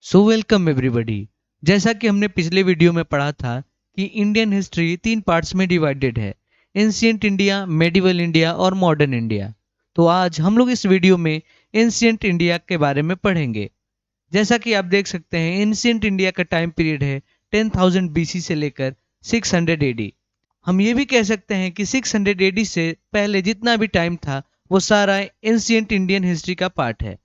So welcome everybody. जैसा कि हमने पिछले वीडियो में पढ़ा था कि इंडियन हिस्ट्री 3 पार्ट्स में डिवाइडेड है, एंशिएंट इंडिया, मेडिवल इंडिया और मॉडर्न इंडिया। तो आज हम लोग इस वीडियो में एंशिएंट इंडिया के बारे में पढ़ेंगे। जैसा कि आप देख सकते हैं, एंशिएंट इंडिया का टाइम पीरियड है 10,000 BC से लेकर 600 AD। हम ये भी कह सकते हैं कि 600 AD से पहले जितना भी टाइम था वो सारा एंशिएंट इंडियन हिस्ट्री का पार्ट है।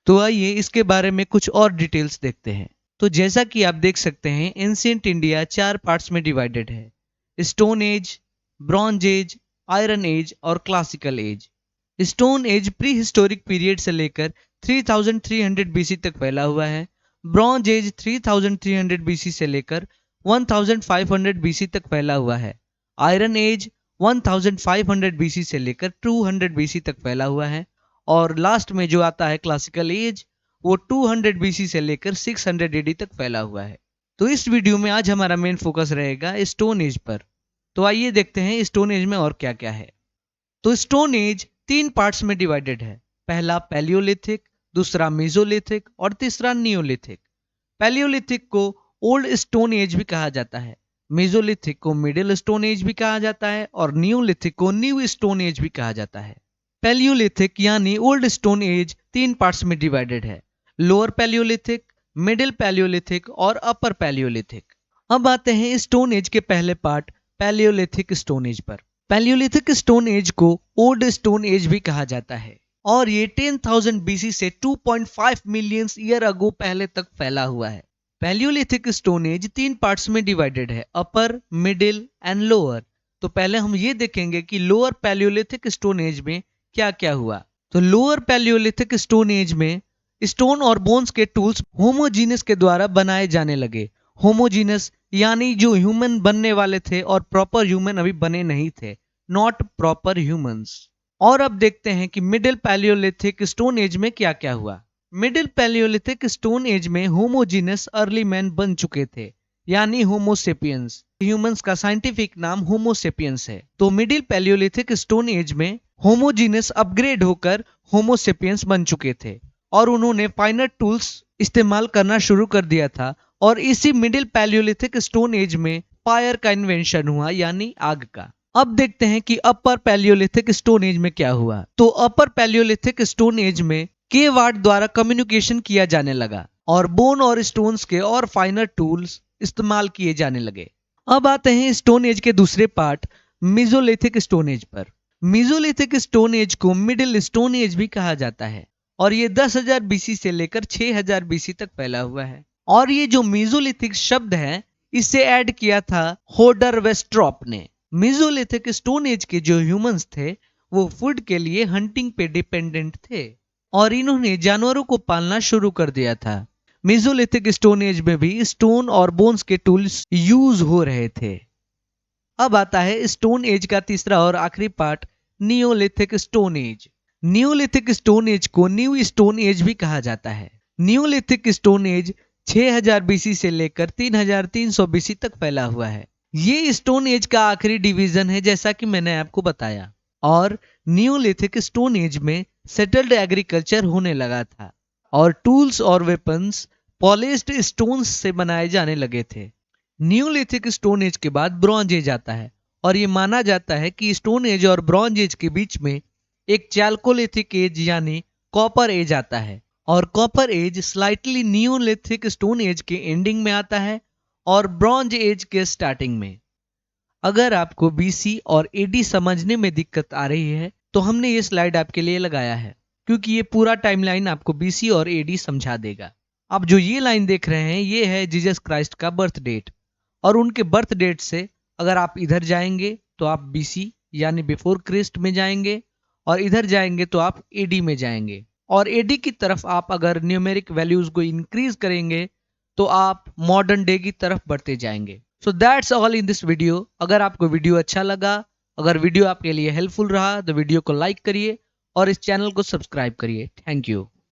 तो आइए इसके बारे में कुछ और डिटेल्स देखते हैं। तो जैसा कि आप देख सकते हैं, एंशिएंट इंडिया 4 पार्ट्स में डिवाइडेड है: stone age, bronze age, iron age और classical age. Stone age prehistoric period से लेकर 3300 BC तक फैला हुआ है। ब्रॉन्ज एज 3300 BC से लेकर 1500 BC तक फैला हुआ है। आयरन एज 1500 BC से लेकर 200 BC तक फैला हुआ है। और लास्ट में जो आता है क्लासिकल एज, वो 200 BC से लेकर 600 AD तक फैला हुआ है। तो इस वीडियो में आज हमारा मेन फोकस रहेगा स्टोन एज पर। तो आइए देखते हैं स्टोन एज में और क्या क्या है। तो स्टोन एज 3 पार्ट्स में डिवाइडेड है। पहला पैलियोलिथिक, दूसरा मेसोलिथिक और तीसरा नियोलिथिक। पैलियोलिथिक को ओल्ड स्टोन एज भी कहा जाता है, मेसोलिथिक को मिडिल स्टोन एज भी कहा जाता है और नियोलिथिक को न्यू स्टोन एज भी कहा जाता है। पैलियोलिथिक यानी ओल्ड स्टोन एज 3 पार्ट्स में डिवाइडेड है: लोअर पैलियोलिथिक, मिडिल पैलियोलिथिक और अपर पैलियोलिथिक। अब आते हैं स्टोन एज के पहले पार्ट पैलियोलिथिक स्टोन एज पर। पैलियोलिथिक स्टोन एज को ओल्ड स्टोन एज भी कहा जाता है और ये 10,000 BC से 2.5 मिलियन ईयर अगो पहले तक फैला हुआ है। पैलियोलिथिक स्टोन एज 3 पार्ट्स में डिवाइडेड है: अपर, मिडिल एंड लोअर। तो पहले हम ये देखेंगे कि लोअर पैलियोलिथिक स्टोन एज में क्या क्या हुआ। तो लोअर पैलियोलिथिक स्टोन एज में स्टोन और बोन्स के टूल्स होमोजीनस के द्वारा बनाए जाने लगे। होमोजीनस यानी जो ह्यूमन बनने वाले थे और प्रॉपर ह्यूमन अभी बने नहीं थे, नॉट प्रॉपर ह्यूमंस। और अब देखते हैं कि मिडिल पैलियोलिथिक स्टोन एज में क्या क्या हुआ। मिडिल पैलियोलिथिक स्टोन एज में होमोजीनस अर्ली मैन बन चुके थे, यानी होमोसेपियंस। ह्यूमंस का साइंटिफिक नाम होमोसेपियंस है। तो मिडिल पैलियोलिथिक स्टोन एज में होमोजीनस अपग्रेड होकर होमोसेपियंस बन चुके थे और उन्होंने फाइनर टूल्स इस्तेमाल करना शुरू कर दिया था। और इसी मिडिल पैलियोलिथिक स्टोन एज में फायर का इन्वेंशन हुआ, यानी आग का। अब देखते हैं कि अपर पैलियोलिथिक स्टोन एज में क्या हुआ। तो अपर पैलियोलिथिक स्टोन एज में केव आर्ट द्वारा कम्युनिकेशन किया जाने लगा और बोन और स्टोन्स के और फाइनर टूल्स इस्तेमाल किए जाने लगे। अब आते हैं स्टोन एज के दूसरे पार्ट मेसोलिथिक स्टोन एज पर। मेसोलिथिक स्टोन एज को मिडिल स्टोन एज भी कहा जाता है और ये 10,000 BC से लेकर 6,000 BC तक फैला हुआ है। और ये जो मेसोलिथिक शब्द है, इसे ऐड किया था होडर वेस्ट्रॉप ने। मेसोलिथिक स्टोन एज के जो ह्यूमंस थे वो फूड के लिए हंटिंग पे डिपेंडेंट थे और इन्होंने जानवरों को पालना शुरू कर दिया था। मेसोलिथिक स्टोन एज में भी स्टोन और बोन्स के टूल्स यूज हो रहे थे। अब आता है स्टोन एज का तीसरा और आखिरी part Neolithic stone as. Neolithic stone age को न्यू स्टोन एज भी कहा जाता है। नियोलिथिक स्टोन एज 6000 BC से लेकर 3300 BC तक फैला हुआ है। ये स्टोन एज का आखिरी डिवीजन है, जैसा कि मैंने आपको बताया। और नियोलिथिक स्टोन एज में सेटल्ड एग्रीकल्चर होने लगा था और टूल्स और वेपन्स पॉलिश्ड स्टोन्स से बनाए जाने लगे थे। नियोलिथिक स्टोन एज के बाद ब्रॉन्ज एज आता है और ये माना जाता है कि स्टोन एज और ब्रॉन्ज एज के बीच में एक चैल्कोलिथिक एज यानी कॉपर एज आता है और copper age slightly neolithic stone age के एंडिंग में आता है और ब्रॉन्ज एज के स्टार्टिंग में। अगर आपको BC और AD समझने में दिक्कत आ रही है तो हमने ये स्लाइड आपके लिए लगाया है, क्योंकि ये पूरा टाइमलाइन आपको BC और AD समझा देगा। अब जो ये लाइन देख रहे हैं, ये है जीसस क्राइस्ट का बर्थ डेट और उनके बर्थ डेट से अगर आप इधर जाएंगे तो आप BC यानी बिफोर क्रिस्ट में जाएंगे और इधर जाएंगे तो आप AD में जाएंगे। और AD की तरफ आप अगर न्यूमेरिक वैल्यूज को इंक्रीज करेंगे तो आप मॉडर्न डे की तरफ बढ़ते जाएंगे। So that's all in this video. अगर आपको वीडियो अच्छा लगा, अगर वीडियो आपके लिए हेल्पफुल रहा, तो वीडियो को लाइक करिए और इस चैनल को सब्सक्राइब करिए। Thank you.